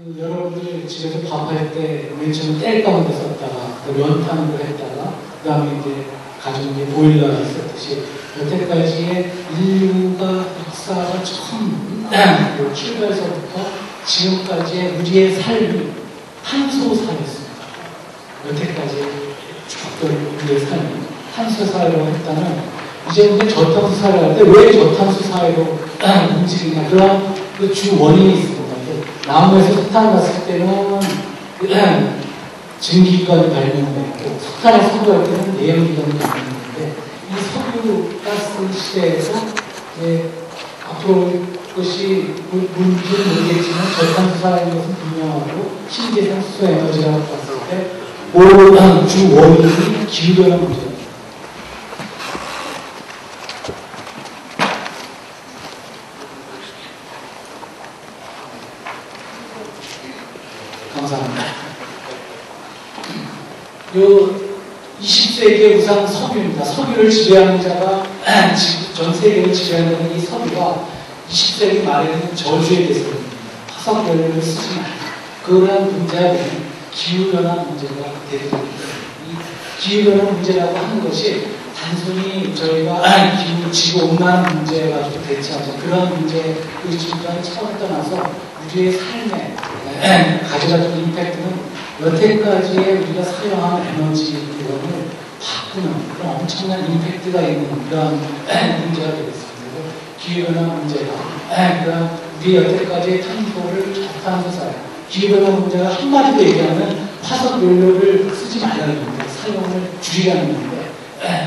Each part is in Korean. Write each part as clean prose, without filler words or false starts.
여러분들이 집에서 밥할 때 맨 처음 뗄 가운데 썼다가 또 연탄으로 했다가 그 다음에 이제 가정에 보일러를 썼듯이 여태까지의 인류가 역사가 처음 출발서부터 지금까지의 우리의 삶이 탄소사였습니다. 여태까지 죽던 우리의 삶이 탄소사회로 했다는 이제 우리 저탄소사회를 할 때 왜 저탄소사회로 움직이냐 그런 그 주 원인이 있습니다. 나무에서 석탄을 봤을 때는 증기기관이 발명되고 석탄을 선도할 때는 내연기관이 발명되는데 이 석유가스 시대에서 앞으로 것이 뭔지는 모르겠지만 저탄소사회인 것은 분명하고 신재생 수소에너지라고 봤을 때 모든 주 원인이 기후변화 문제입니다. 감사합니다. 요 20세기의 우선 석유입니다. 석유를 지배하는 자가 전 세계를 지배하는 이 석유가 20세기 말에는 저주의 대상입니다. 화석연료를 쓰지 말라. 그러한 문제는 기후변화 문제가 되는 겁니다. 이 기후변화 문제라고 하는 것이 단순히 저희가 지구온난화 문제 가지고 대처하자 그런 문제 그 지구과는 차원을 떠나서 우리의 삶에 가져가는 임팩트는 여태까지의 우리가 사용한 에너지 이론을 바꾸는 그런 엄청난 임팩트가 있는 그런 문제가 되겠습니다. 기후변화 문제가 그런 우리 여태까지의 탄소를 저탄소사회 기후변화 문제가 한마디로 얘기하면 화석 연료를 쓰지 말라는 겁니다. 사용을 줄이라는 건데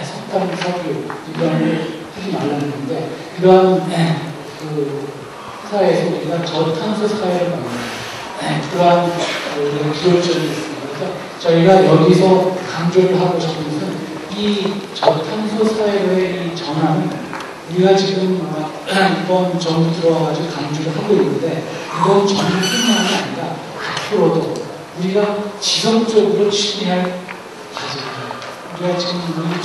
석탄, 석유 이거를 하지 말라는 건데 그러한 그 사회에서 우리가 저탄소 사회를 만듭니다. 그러한 기울점이 있습니다. 그래서 저희가 여기서 강조를 하고 싶은 것은 이 저탄소 사회로의 이 전환은 우리가 지금 이번 정부 들어와가지고 강조를 하고 있는데 이건 정부뿐만이 아니라 앞으로도 우리가 지속적으로 추진할 과제입니다. 우리가 지금 우리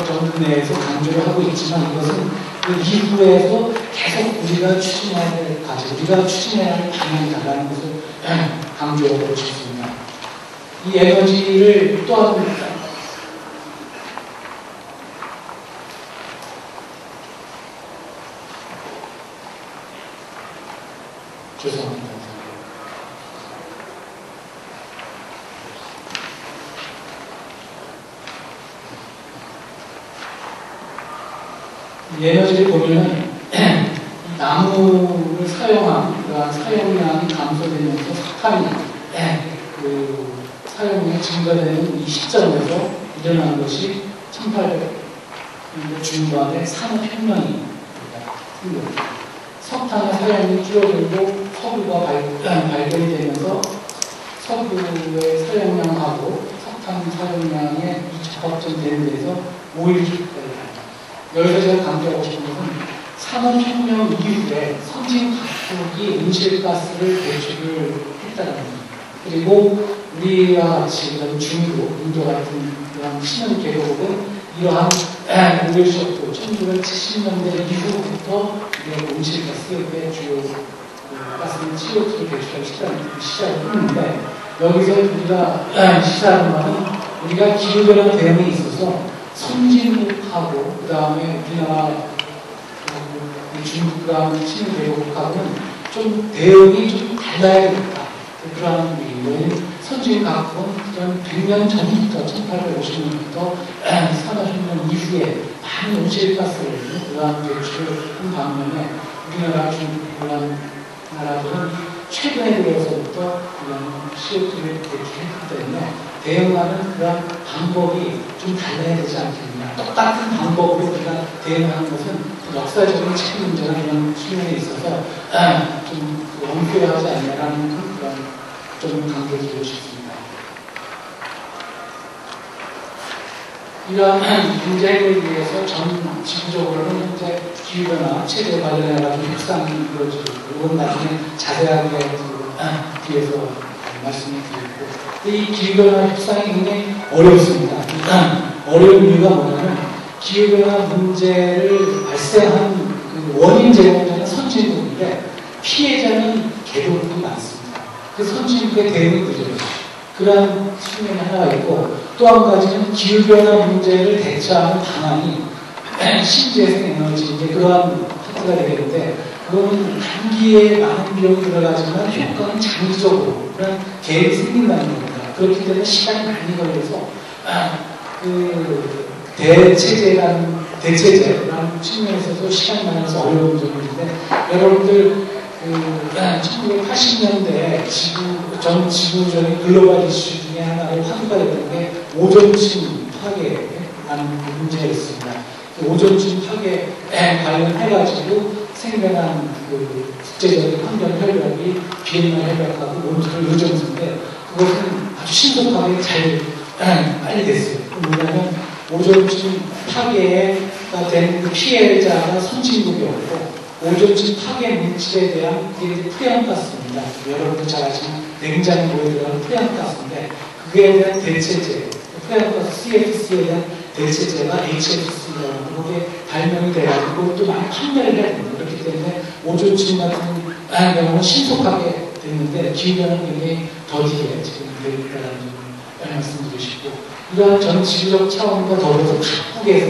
정부 내에서 강조를 하고 있지만 이것은 그 이후에서 계속 우리가 추진해야 될 과제, 우리가 추진해야 할 방향이다라는 것을 강조하고 싶습니다. 이 에너지를 또한 죄송합니다. 이 에너지를 보면은 나무를 사용한 그러한 사용량이 감소되면서 석탄이 그 사용량이 증가되는 이 시점에서 일어난 것이 1800년대 중반에 산업혁명이 생깁니다. 석탄의 사용이 줄어들고 석유가 발견이 되면서 석유의 사용량하고 석탄 사용량의 이 적합점되는 데서 오일주가 여기서 제가 강조하고 싶은 것은 산업혁명 이후에 선진 각국이 온실가스를 배출을 했다는 겁니다. 그리고 우리와 같이 이런 중국, 인도 같은 그런 신흥계급은 이러한 오일쇼크 1970년대 이후부터 온실가스의 주요 가스는 CO2를 배출하기 시작을 했는데 여기서 우리가 시작한 것은 우리가 기후변화 대응에 있어서 선진국하고 그 다음에 우리나라 중국과 신흥계급하고는 좀 대응이 좀 달라야 되겠다. 그러한 이유는 선진 각국은 100년 전부터 1850년부터 산업혁명 이후에 많은 온실가스를 그러한 배출을 한 반면에 우리나라 중국 그러한 나라들은 최근에 들어서부터 그런 CO2를 배출했기 때문에 대응하는 그런 방법이 좀 달라야 되지 않겠느냐. 똑같은 방법으로 우리가 대응하는 것은 역사적인 책임 문제나 이런 측면에 있어서 좀 엄필하지 않냐라는 그런 좀 강조를 드리고 싶습니다. 이러한 문제 해결을 위해서 전 지구적으로는 현재 기후변화 체제 관련해가지고 협상이 이루어지고 있고 이건 나중에 자세하게 뒤에서 말씀을 드리고 이 기후변화 협상이 굉장히 어렵습니다. 어려운 이유가 뭐냐면 기후변화 문제를 발생한 그 원인 제공자는 선진국인데 피해자는 한국의 대응이 늦어요. 그런 측면이 하나가 있고, 또 한 가지는 기후변화 문제를 대처하는 방안이 신재생에너지, 이제 그러한 파트가 되겠는데, 그거는 단기에 많은 비용이 들어가지만 효과는 장기적으로 그런 계획이 생긴다는 겁니다. 그렇기 때문에 시간이 많이 걸려서 대체제라는 측면에서도 시간이 많아서 어려운 점이 있는데, 여러분들 1980년대 전 지구적인 글로벌 이슈 중에 하나로 화두가 됐던 게 오존층 파괴라는 문제였습니다. 그 오존층 파괴에 관련해가지고 생겨난 그 국제적인 환경 협약이 비엔나 협약하고 몬트리올 요정서인데, 그것은 아주 신속하게 잘 빨리 됐어요. 뭐냐면 오존층 파괴가 된 그 피해자가 선진국이었고, 오존층 파괴 물질에 대한 그게 프레온가스입니다. 여러분도 잘 아시는 냉장고에 들어가는 프레온가스인데, 그에 대한 대체제, 프레온가스 CFC에 대한 대체제가 HFC라고 하는 그게 발명이 돼가지고 또 많이 판매를 해야 됩니다. 그렇기 때문에 오존층 같은 경우는 신속하게 됐는데, 기후변화는 굉장히 더디게 지금 되어 있다는 점을 말씀드리고 싶고, 이러한 전 지구적 차원과 더불어서 각국에서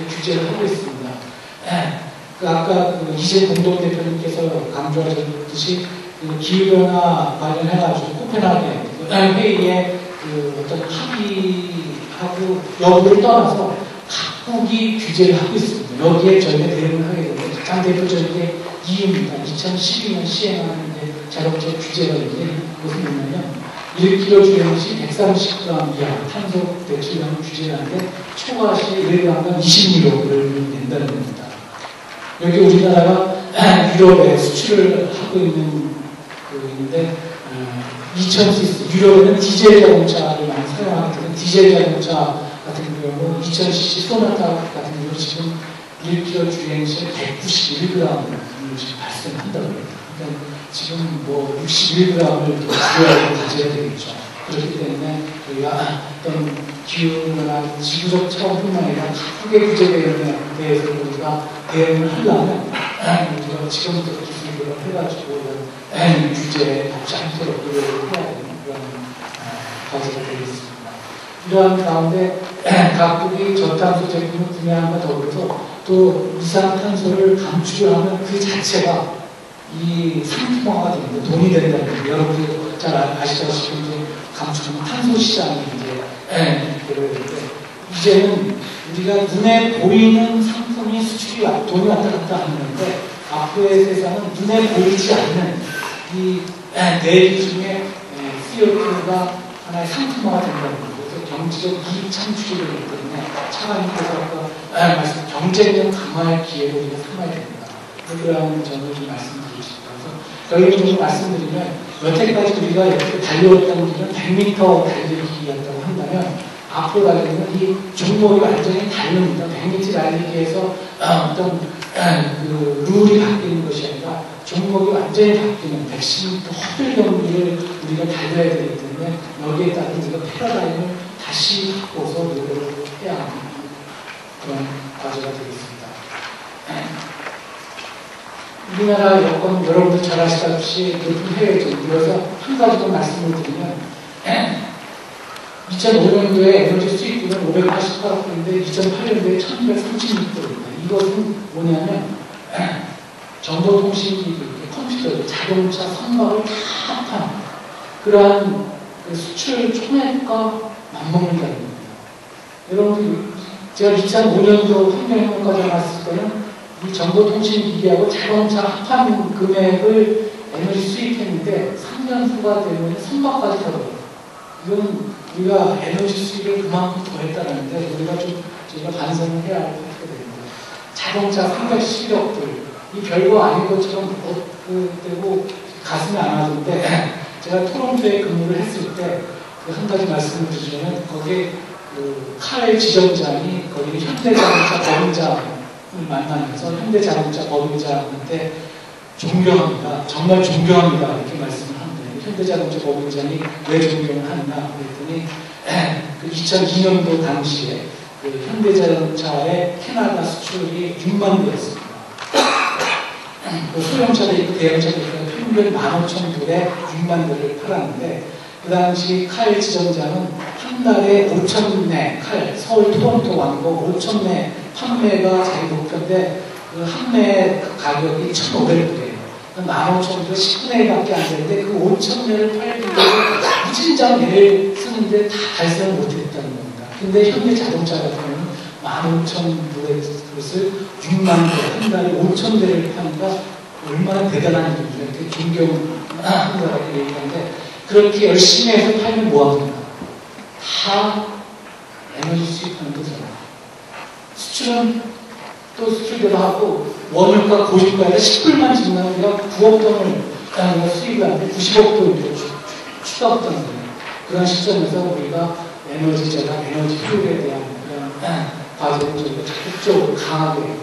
규제를 하고 있습니다. 아까 이재 공동 대표님께서 강조하셨듯이 기후변화 관련해가지고 코펜하겐 회의에 어떤 합의하고 여부를 떠나서 각국이 규제를 하고 있습니다. 여기에 저희가 대응을 하게 되는데, 가장 대표적인 게 EU입니다. 2012년 시행하는 자동차 규제가 있는데, 그것은 뭐냐면 1kg 주행 시 130g 이하 탄소 배출량을 규제하는데, 초과 시 1g당 20mg를 낸다는 겁니다. 여기 우리나라가 유럽에 수출을 하고 있는데 2000cc, 유럽에는 디젤 자동차를 많이 사용하기 때문에 디젤 자동차 같은 경우 2000cc 소나타 같은 경우 지금 1km 주행 시 191g을 지금 발생한다고 합니다. 그러니까 지금 뭐 61g을 더 주요하게 가져야 되겠죠. 그렇기 때문에 저희가 어떤 기후나 지구적 차원뿐만 아니라 각국의 규제 대응에 대해서 우리가 대응을 하려면 우리가 지금부터 기술을 해가지고 이런 규제에 닿지 않도록 노력을 해야 되는 그런 과제가 되겠습니다. 이러한 가운데 각국이 저탄소 제품을 구매함과 더불어서 또 이산탄소를 감축을 하면 그 자체가 이 상품화가 됩니다. 돈이 된다는 거예요. 여러분도 잘 아시다시피 이제 감축하면 탄소 시장이 이제 그러는데, 이제는 우리가 눈에 보이는 상품이 수출이 돈이 왔다 갔다 하는 건데, 앞으로의 세상은 눈에 보이지 않는 이 내기 중에 CO2가 하나의 상품화가 된다는 거예요. 그래서 경제적 이익 창출이 되기 때문에 차관님께서 아까 말씀 경쟁력 강화의 기회로 우리가 삼아야 됩니다. 그런 점을 좀 말씀드리고 싶어서, 결론적으로 좀 말씀드리면, 여태까지 우리가 이렇게 달려왔던 길은 100m 달리기였다고 한다면, 앞으로 달리는 이 종목이 완전히 다릅니다. 100m 달리기에서 어떤 그 룰이 바뀌는 것이 아니라 종목이 완전히 바뀌는 110m 허들 경기를 우리가 달려야 되기 때문에, 여기에 따른 우리가 패러다임을 다시 바꿔서 노력을 해야 하는 그런 과제가 되겠습니다. 우리나라 여건 여러분들 잘 아시다시피 높은 해외죠. 그래서 한 가지 더 말씀을 드리면, 2005년도에 에너지 수익률은 588억인데 2008년도에 1236억입니다. 이것은 뭐냐면 정보통신기기, 컴퓨터, 자동차, 선박을 다 합한 그러한 수출 총액과 맞먹는다는 겁니다. 여러분들, 제가 2005년도 환경영문과정 갔을 때는 이 정보통신기기하고 자동차 합한 금액을 에너지 수입했는데 3년 후가 되면 선박까지 들어가요. 이건 우리가 에너지 수입을 그만큼 더 했다는데, 저희가 반성을 해야 할 것같게 됩니다. 자동차 311억들, 이 별거 아닌 것처럼 되고 가슴이 안 아픈데, 제가 토론토에 근무를 했을 때 한 가지 말씀을 드리자면, 거기에 칼 지점장이 거기 현대자동차 법인장을 만나면서 현대자동차 법인장한테 존경합니다. 정말 존경합니다. 이렇게 말씀을 합니다. 현대자동차 법인장이 왜 존경을 하느냐 그랬더니, 그 2002년도 당시에 그 현대자동차의 캐나다 수출이 6만 대였습니다. 그 소형차도 있고 대형차도 있고 평균 15,000불에 6만 대를 팔았는데 그 당시 칼 지점장은 한 달에 5,000매 칼, 서울 토론토 왕복 5,000매 판매가 자기 목표인데 그 한 매 가격이 1,500불이에요. 15,000불에 10분의 1밖에 안 되는데 그 5,000매를 팔기 위해서 무진장 애를 쓰는데 다 달성을 못했다는 겁니다. 근데 현대 자동차 같은 경우는 15,000불의 그것을 6만 대, 한 달에 5,000대를 파니까 얼마나 대단한 일이죠. 이렇게 존경한다라고 얘기하는데 그렇게 열심히 해서 팔면 뭐합니까? 다 에너지 수입하는 거잖아요. 수출은 또 수출대로 하고 원유가 고주가에다 10불만 지나면 우리가 9억 돈을 수입을 하는데 90억 돈을 추가했던 거예요. 그런 시점에서 우리가 에너지 전략, 에너지 효율에 대한 그런 과제를 저희가 적극적으로 강하게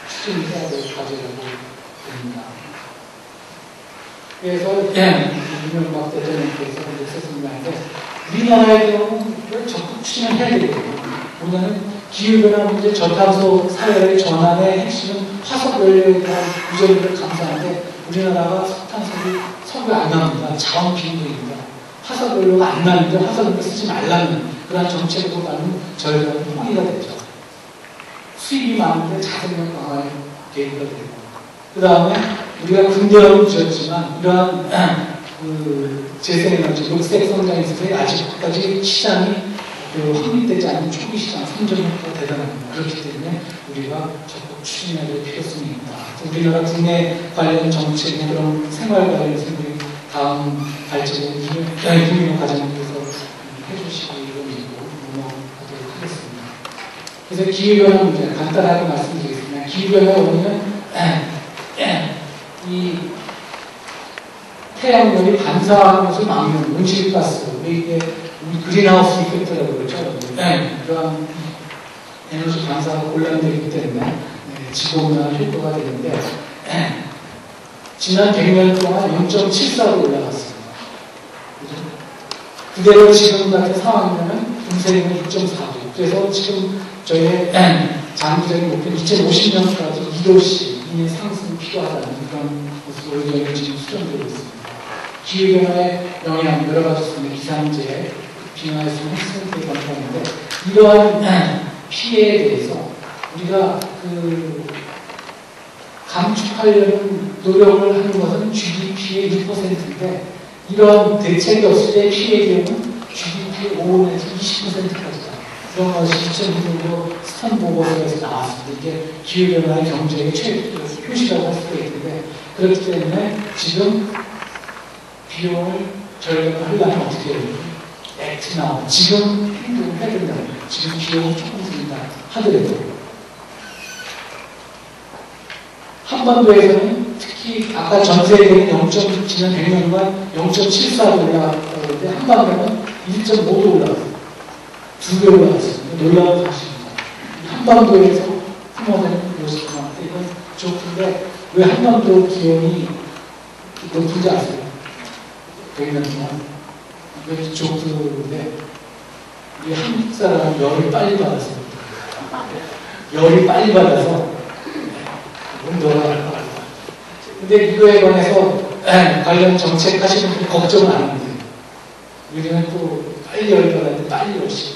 추진을 해야 될 과제라고 봅니다. 그래서 이명박 대통령께서 했었는데 우리나라의 경우는 적극 추진을 해야 되거든요. 우리는 기후변화 문제, 저탄소 사회의 전환의 핵심은 화석 연료에 대한 유전을 감사하는데 우리나라가 석탄소를 석유 안 나옵니다. 자원 빈도입니다. 화석 연료가 안 나는데 화석 연료 쓰지 말라는 그런 정책보다는 저희가 포기가 됐죠. 수입이 많은데 자생력 강화에 계기가 되고 그 다음에 우리가 근대화를 지었지만 이러한 재생에너지, 녹색 성장에 있어서 아직까지 시장이 확립되지 않은 초기 시장 선점력도 대단합니다. 그렇기 때문에 우리가 적극 추진해야 될 필요성이 있다. 우리나라 국내 관련 정책이나 그런 생활 관련 생각이 다음 발전에 김민호 과장님께서 해주시고 이러고 넘어가도록 하겠습니다. 그래서 기후변화 문제 간단하게 말씀드리겠습니다. 기후변화 원인은 이 태양열이 반사하는 것을 막는 온실가스, 이게 우리 그린하우스 이펙트라고 그러죠. 그러한 에너지 반사가 곤란되기 때문에 지구온난화 효과가 되는데 지난 100년 동안 0.74로 올라갔습니다. 그대로 지금 같은 상황이면 분쇄량은 6.4도. 그래서 지금 저희의 장기적인 목표는 2050년까지 2도씩 이미 상승이 필요하다는 그런 모습으로 저희는 지금 수정되고 있습니다. 기후변화의 영향 여러 가지 있습니다. 기상재, 빙하에서 핵심들이 건강인데 이러한 피해에 대해서 우리가 감축하려는 노력을 하는 것은 GDP의 1%인데 이런 대책이 없을 때 피해의 경우는 GDP의 5에서 20%까지다. 그런 것이 2002년도 스탠보버드에서 나왔습니다. 이게 기후변화의 경제의 표시라고 할 수가 있는데 그렇기 때문에 지금 비용을 절감을 하려면 어떻게 해야 돼요? 액트 나오고 지금 행동을 해야 된다. 지금 비용을 조금 든다 하더라도 한반도에서는 특히 아까 전 세계는 지난 100년간 0.74도 올라갔다고 하는데 한반도는 1.5도 올라갔어요. 2배 올라갔습니다. 놀라운 사실입니다. 한반도에서 품어내는 모습만 이건 좋은데 왜 한반도 기온이 높은지 아세요? 100년 동안 이것이 좋은데 우리 한국 사람은 열을 빨리 받았어요. 열이 빨리 받아서 온도가 올라갑니다. 근데 이거에 관해서 관련 정책 하시는 분들 걱정은 안 합니다. 우리는 또 빨리 열이 받았는데 빨리 열시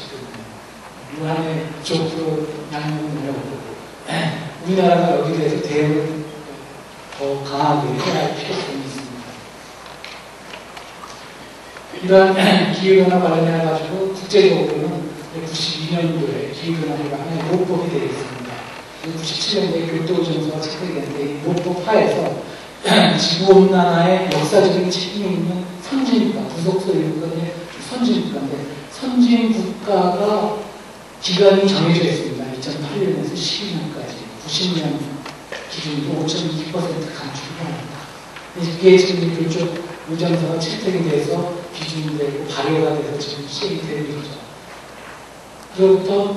무한의 조프 양면을 내고 우리나라가 여기에 대해서 대응을 더 강하게 해야 할 필요성이 있습니다. 이러한 기후변화 관련해가지고 국제적으로는 92년도에 기후변화가 하나의 모법이 되어 있습니다. 97년도에 교토정서가 채택됐는데 이 모법 하에서 지구온난화의 역사적인 책임이 있는 선진국가, 부속서 일국가의 선진국가인데 선진국가가 기간이 정해져 있습니다. 2008년에서 12년까지 90년 기준으로 5.2% 감축을 합니다. 이게 지금 교토 의정서가 채택이 돼서 기준이 되고 발효가 돼서 지금 시행이 되는 거죠. 그로부터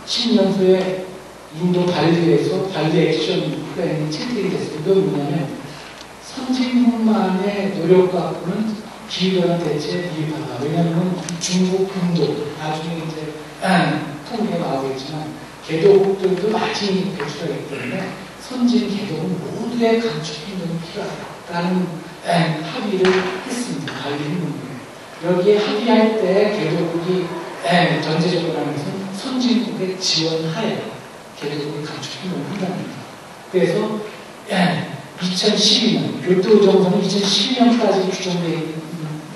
10년 후에 인도 발리에서 발리 액션 플랜이 채택이 됐어요. 이건 뭐냐면 선진국만의 노력 갖고는 기후변화 대체에 미흡하다. 왜냐하면 중국, 인도 나중에 이제 통계가 나오겠지만 개도국들도 많이 배출하기 때문에 선진 계획은 모두의 감축 행동이 필요하다라는 합의를 했습니다. 관리행동부에. 여기에 합의할 때 개도국이 전제 조건하는 것은 선진국의 지원하에 개도국의 감축 행동을 한답니다. 그래서 2012년 교토정선은 2012년까지 규정되어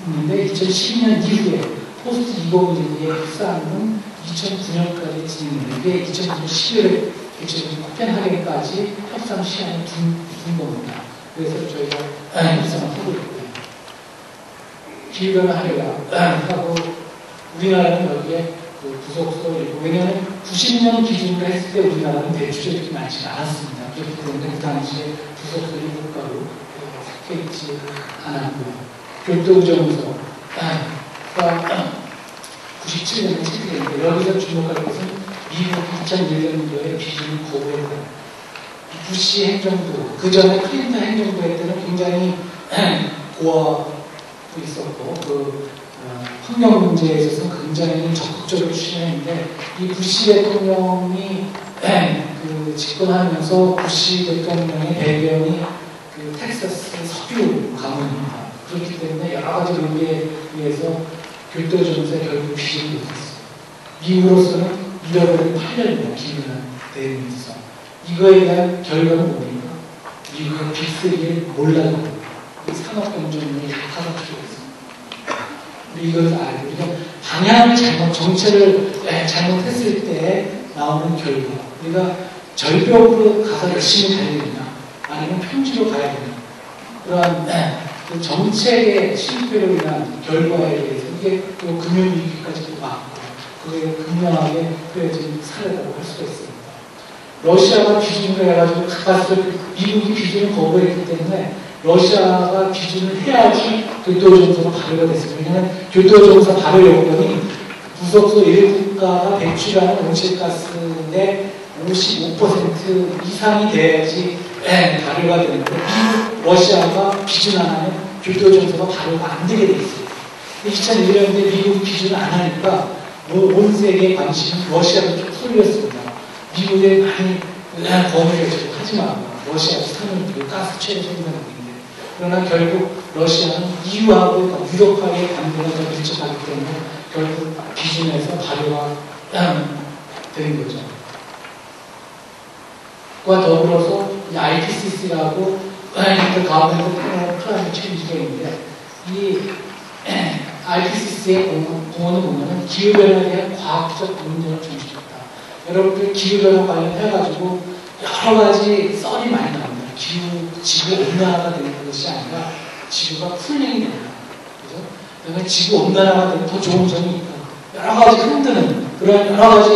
있는데 2012년 이후에 포스트 2012의 협상은 2009년까지 진행되는데 이게 2009년 11월에 개최된 코펜하겐까지 협상 시간을 둔 겁니다. 그래서 저희가 협상을 하고 있고요. 기획을 하고 우리나라는 여기에 그 부속서 있고 왜냐하면 90년 기준으로 했을 때 우리나라는 대출이 많지 않았습니다. 그렇기 때문에 그 당시에 부속서 1국가로 속해 있지 않았고요. 교토정서가 97년에 체결됐는데 여기서 주목할 것은 미국 2001년도에 비준을 거부했다. 부시 행정부, 그 전에 클린턴 행정부 할 때는 굉장히 고하고 있었고, 환경 문제에 있어서 굉장히 적극적으로 추진했는데, 이 부시 대통령이 집권하면서 부시 대통령의 배경이 그 텍사스 석유 가문입니다. 그렇기 때문에 여러 가지 논리에 의해서 교토정서에 결국 비준이 됐었어요. 미국으로서는 잃어버린 8년이나 기간을 대응해서 이거에 대한 결과는 뭡니까? 미국의 빅3를 몰라요. 산업경쟁력이 가속되고 있습니다. 우리 이걸 알고 우리가 방향을 정책을 잘못했을 때 나오는 결과 우리가 절벽으로 가서 열심히 가야 되냐 아니면 평지로 가야 되냐 그러한 그 정책의 실패로 인한 결과에 대해서 이게 또 금융위기까지도 막고 그게 극명하게 그려진 사례라고 할 수가 있습니다. 러시아가 비준을 해가지고 가까스로 미국이 비준을 거부했기 때문에 러시아가 비준을 해야지 교토정서가 발효가 됐습니다. 왜냐하면 교토정서 발효 요건이 부속서 1국가가 배출하는 온실가스의 55% 이상이 돼야지 발효가 되는데 미국, 러시아가 비준 안 하면 교토정서가 발효가 안 되게 돼 있어요. 2001년에 미국이 비준을 안 하니까 온 세계의 관심은 러시아로 좀 쏠렸습니다. 미국에 많이 거물해지고 하지만 러시아에서 산을 가스 최대 생산하고 있는데 그러나 결국 러시아는 EU하고 유럽과의 관계가 더 밀접하기 때문에 결국 비준에서 발효가 되는 거죠. 그와 더불어서 이 IPCC라고 가운데 플라이머 체인지가 있는데 이 IPCC의 공헌을 보면 기후변화에 대한 과학적 논쟁을 중시했다. 여러분들 기후변화 관련해가지고 여러 가지 썰이 많이 나옵니다. 지구 온난화가 되는 것이 아니라 지구가 쿨링이 된다. 그죠? 그다음에 지구 온난화가 되면 더 좋은 점이 있다. 여러 가지 흔드는 그런 여러 가지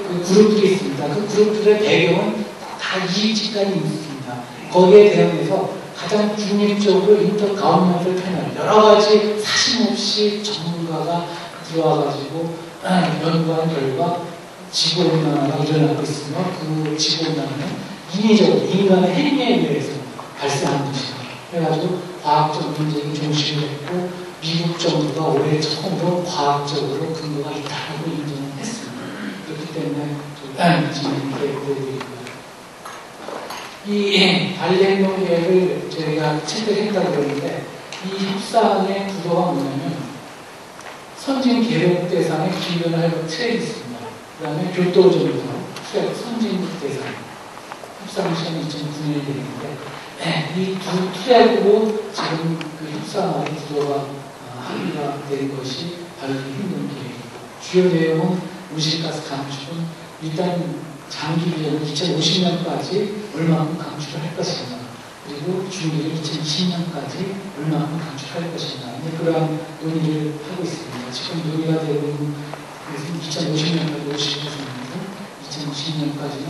그 그룹들이 있습니다. 그 그룹들의 배경은 다 이익집단이 있습니다. 거기에 대응해서 가장 중립적으로 인터가운먼털 패널 여러 가지 사심 없이 전문가가 들어와가지고 연구한 결과 지구온난화가 일어나고 있으며 그 지구온난화는 인위적으로 인간의 행위에 의해서 발생하는 것이다. 그래가지고 과학적 논쟁이 중심이 됐고 미국 정부가 올해 처음으로 과학적으로 근거가 있다고 인정을 했습니다. 그렇기 때문에 지금 계획되고 이 발리행동 계획을 저희가 채택했다고 그러는데 이 협상의 구도가 뭐냐면 선진 계획 대상의 기후변화 트랙이 있습니다. 그 다음에 교토정서 트랙 선진국 대상 협상 시간이 2009년이 되는데 이 두 트랙으로 지금 그 협상의 구도가 합의가 된 것이 발리행동 계획이고 주요 내용은 온실가스 감축은 일단 장기 비전은 2050년까지 얼마만큼 감축을 할 것인가 그리고 중기를 2020년까지 얼마만큼 감축할 것인가 그러한 논의를 하고 있습니다. 지금 논의가 되고 있는 2050년까지 50%인데 2020년까지는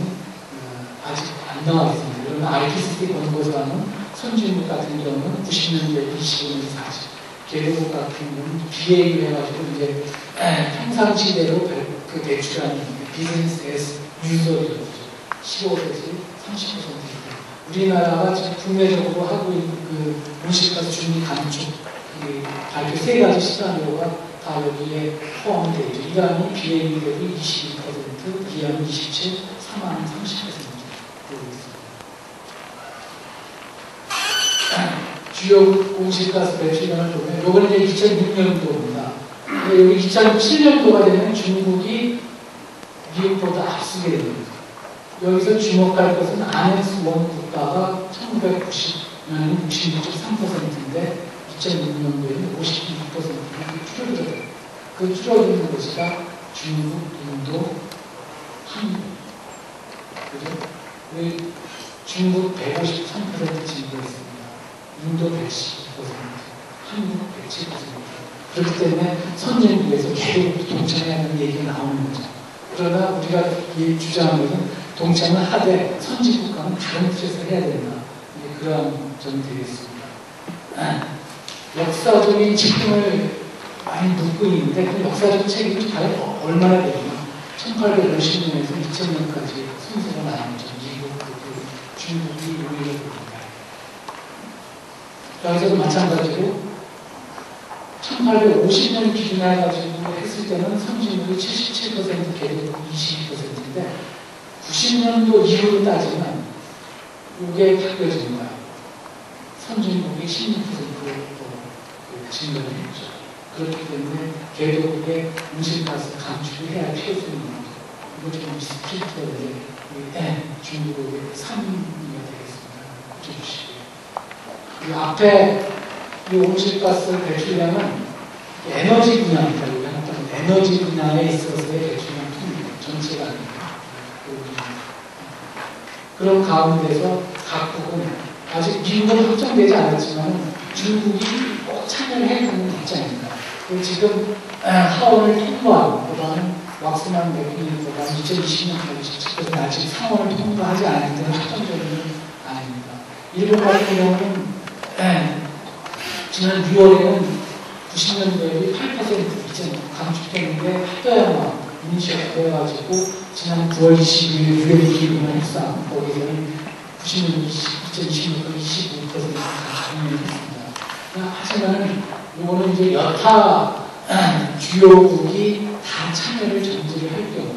아직 안 나와 있습니다. 그러면 IPCC 권고사항은 선진국 같은 경우는 90년대 25년에서 40 개도국 같은 경우는 BAU 해가지고 이제 평상시대로 그 배출하는 비즈니스 에스 유저리죠. 15에서 30%입니다. 우리나라가 지금 국내적으로 하고 있는 그 온실가스 준비 감축 발표 세 가지 시나리오가 다 여기에 포함되어 있죠. 1항이 BAU 대비 22%, 2항이 27%, 3항이 30% 되고 있습니다. 주요 온실가스 배출량을 보면 요거는 이제 2006년도입니다. 여기 2007년도가 되면 중국이 미국보다 앞서게 됩니다. 여기서 주목할 것은 안엑스 원 국가가 1990년에는 66.3%인데 2006년도에는 56%가 줄어들어요. 그 줄어드는 것이가 중국, 인도, 한국. 그죠? 중국 153% 증가했습니다. 인도 112%, 한국 107%. 그렇기 때문에 선진국에서 계속 동참해야 하는 얘기가 나오는 거죠. 그러나 우리가 주장하는 것은 동참을 하되 선진국가는 다른 뜻에서 해야 된다. 그러한 점이 되겠습니다. 역사적인 책임을 많이 묻고 있는데 그 역사적 책임이 과연 얼마나 되냐. 1850년에서 2000년까지 순서가 나뉘죠. 미국, 중국이 우리를 봅니다. 여기서도 마찬가지로 1850년 기준해가지고 했을 때는 선진국이 77%, 개도국이 22%인데 90년도 이후로 따지면 이게 바뀌어진 거예요. 선진국이 16%로 증가를 했죠. 그렇기 때문에 개도국의 온실가스 감축을 해야 필요성이 있는 거죠. 이거 좀 스피릿에 중국의 3위가 되겠습니다. 해주시고요. 이 앞에 이 온실가스 배출량은 에너지 분야입니다. 에너지 분야에 있어서의 배출량 전체가 아닙니다. 그런 가운데서 각국은 아직 미국은 확정되지 않았지만 중국이 꼭 참여를 해가는 입장입니다. 지금 하원을 통과하고 그다음 왁스만 대표님보다 2020년까지 직접 아직 상원을 통과하지 않을 때는 확정적인 아닙니다. 일본 같은 경우는 지난 6월에는 90년도에 8% 이제 감축했는데 합의야만 이니셔가 되어가지고 지난 9월 22일 유엔기구나 협상 거기서는 90년 2020년까지 25%가 감축했습니다. 하지만 이거는 이제 여타 주요국이 다 참여를 전제를 할 경우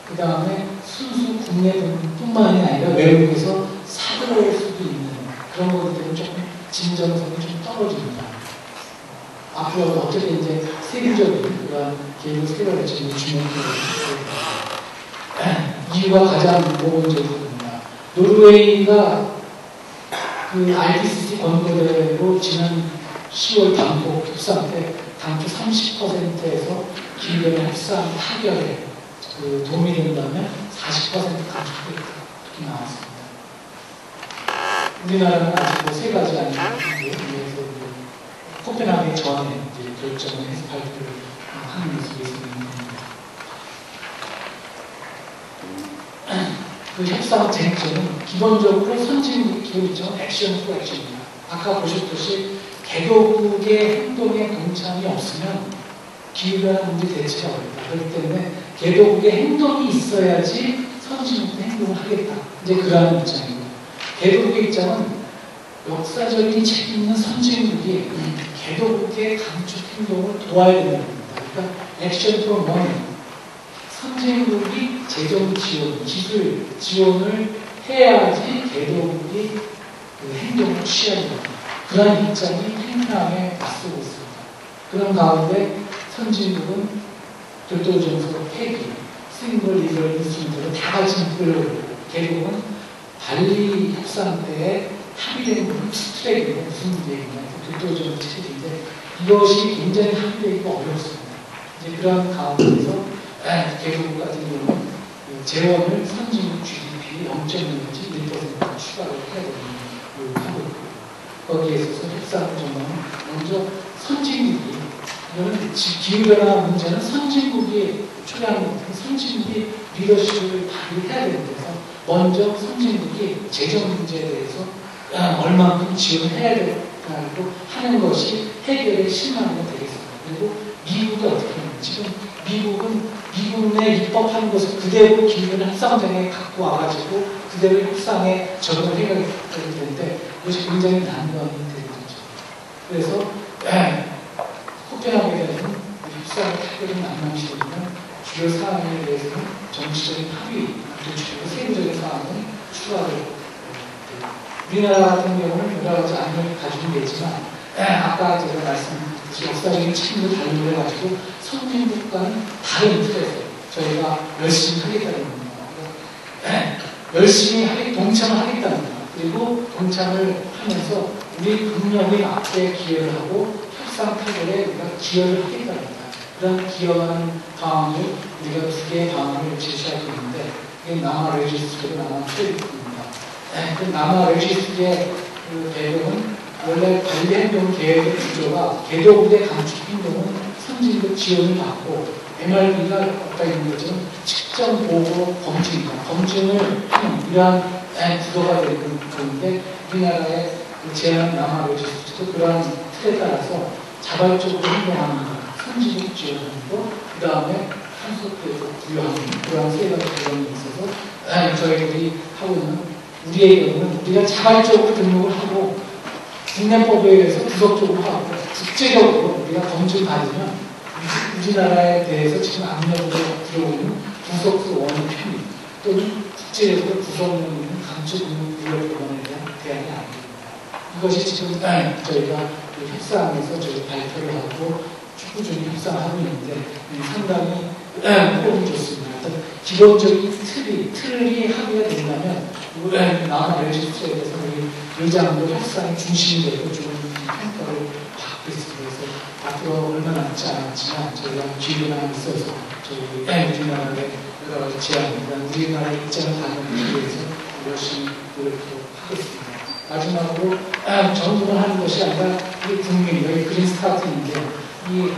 그 다음에 순수 국내뿐만이 아니라 외국에서 사들어올 수도 있는 그런 것들은 조금 진정성이 좀 떨어집니다. 앞으로 어떻게 이제 세계적인 그런 계획을 세워야 지금 주목되고 이유가 가장 모범적입니다. 노르웨이가 그 IPCC 권고대로 지난 10월 당국 협상 때 당초 30%에서 기후변화 협상 타결에 그 도움이 된다면 40% 감축되겠다 이렇게 나왔습니다. 우리나라는 아직 뭐 3가지 아니고 코펜하겐 전에 이제 결정을 해서 발표를 하는 모습이 있습니다. 그 협상 쟁점은 기본적으로 선진국 기본적 액션 포 액션입니다. 아까 보셨듯이 개도국의 행동에 동참이 없으면 기후변화 문제 대처가 어렵다. 그렇기 때문에 개도국의 행동이 있어야지 선진국도 행동을 하겠다. 이제 그러한 입장입니다. 개도국의 입장은 역사적인 책임 있는 선진국이 개도국의 감축 행동을 도와야 된다는 겁니다. 그러니까 액션 프롬 원 선진국이 재정 지원, 기술 지원을 해야지 개도국이 그 행동을 취해야 됩니다. 그런 입장이 팽팽하게 맞서고 있습니다. 그런 가운데 선진국은 교토정서 폐기, 싱글 리걸 인스트루먼트를 다 같이 이끌고 있고 개도국은 발리 협상 때에 합의된 스트레이트가 무슨 얘기냐, 교토정서 체제인데 이것이 굉장히 합의되기가 어렵습니다. 이제 그런 가운데서 개도국 같은 경우는 재원을 선진국 GDP 0.1까지 1% 추가를 해야 되는 하고 있고 거기에 있어서 협상을 정말 먼저 선진국이 이거는 기후변화 문제는 선진국이 초래하는 것같은 선진국이 리더십을 발휘해야 되는 데서 먼저 선진국이 재정 문제에 대해서 얼마만큼 지원을 해야 되고 하는 것이 해결의 실마리가 되겠습니다. 그리고 미국이 어떻게 하는지 지금 미국은 미국 내 입법하는 것을 그대로 기후변화 협상장에 갖고 와가지고 그대로 협상에 적용을 해야 되는데 이것이 굉장히 난관이 되겠죠. 그래서 코펜하겐에서는 협상을 타결을 만남시키면 주요 사항에 대해서는 정치적인 합의, 또 주요 세부적인 사항은 추가를 우리나라 같은 경우는 여러 가지 안을 가지고 계지만 아까 제가 말씀드렸듯이 역사적인 책임을 발견해가지고 선진국과는 다른 틀에서 저희가 열심히 하겠다는 겁니다. 열심히 동참을 하겠다는 겁니다. 그리고 동참을 하면서 우리 국력에 맞게 기여를 하고 협상 타결에 우리가 기여를 하겠다는 겁니다. 그런 기여하는 방안을 우리가 두 개의 방안을 제시하고 있는데 이게 남아 레지스트리고 남아 트레이드입니다. 그 남아 레지스트리의 그 배경은 원래 관리행동 계획의 구조가 개도부대 감축 행동은 선진국 지원을 받고 MRB가 아까 있는 것처럼 측정, 보고, 검증입니다. 검증을 하는 이러한 구도가 되는 건데 우리나라의 제한 남아 레지스트리도 그러한 틀에 따라서 자발적으로 행동하는 것, 선진국 지원하는 것, 그 다음에 한국에서 부여하는 그러한 세 가지 구조이 있어서 저희들이 하고 있는 우리의 경우는 우리가 자발적으로 등록을 하고 국내법에 의해서 구속적으로 하고 국제적으로 우리가 검증받으면 우리나라에 대해서 지금 압력으로 들어오는 구속수 원의 편의 또는 국제적으로 구속력 있는 강제 무력 법안에 대한 대안이 아닙니다. 이것이 지금 저희가 협상에서 저희 발표를 하고 꾸준히 협상하고 있는데 상당히 호흡이 좋습니다. 기본적인 틀이 합의가 된다면 남아 레지스트리에 대해서 우리 의장도 협상의 중심이 되고 좋은 평가를 받고 있습니다. 그래서 앞으로 얼마 남지 않았지만 저희가 기회가 있어서 저희 우리나라의 여러 가지 제안이나 우리나라의 입장을 가져오기 위해서 열심히 노력하겠습니다. 마지막으로 정부가 하는 것이 아니라 우리 국민, 여기 그린 스타트인데 이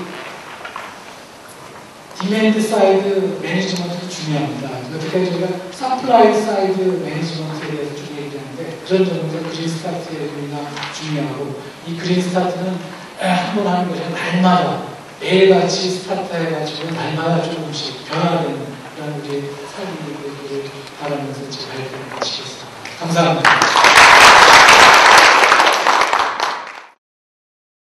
디맨드 사이드 매니지먼트가 중요합니다. 어떻게 저희가 서플라이 사이드 매니지먼트에 대해서 좀 얘기하는데 그런 점에서 그린 스타트의 의미가 중요하고 이 그린 스타트는 한 번 하는 것이 아니라 날마다 매일같이 스타트 해가지고 날마다 조금씩 변화되는 그런 우리 삶을 바라면서 제 발표를 마치겠습니다. 감사합니다.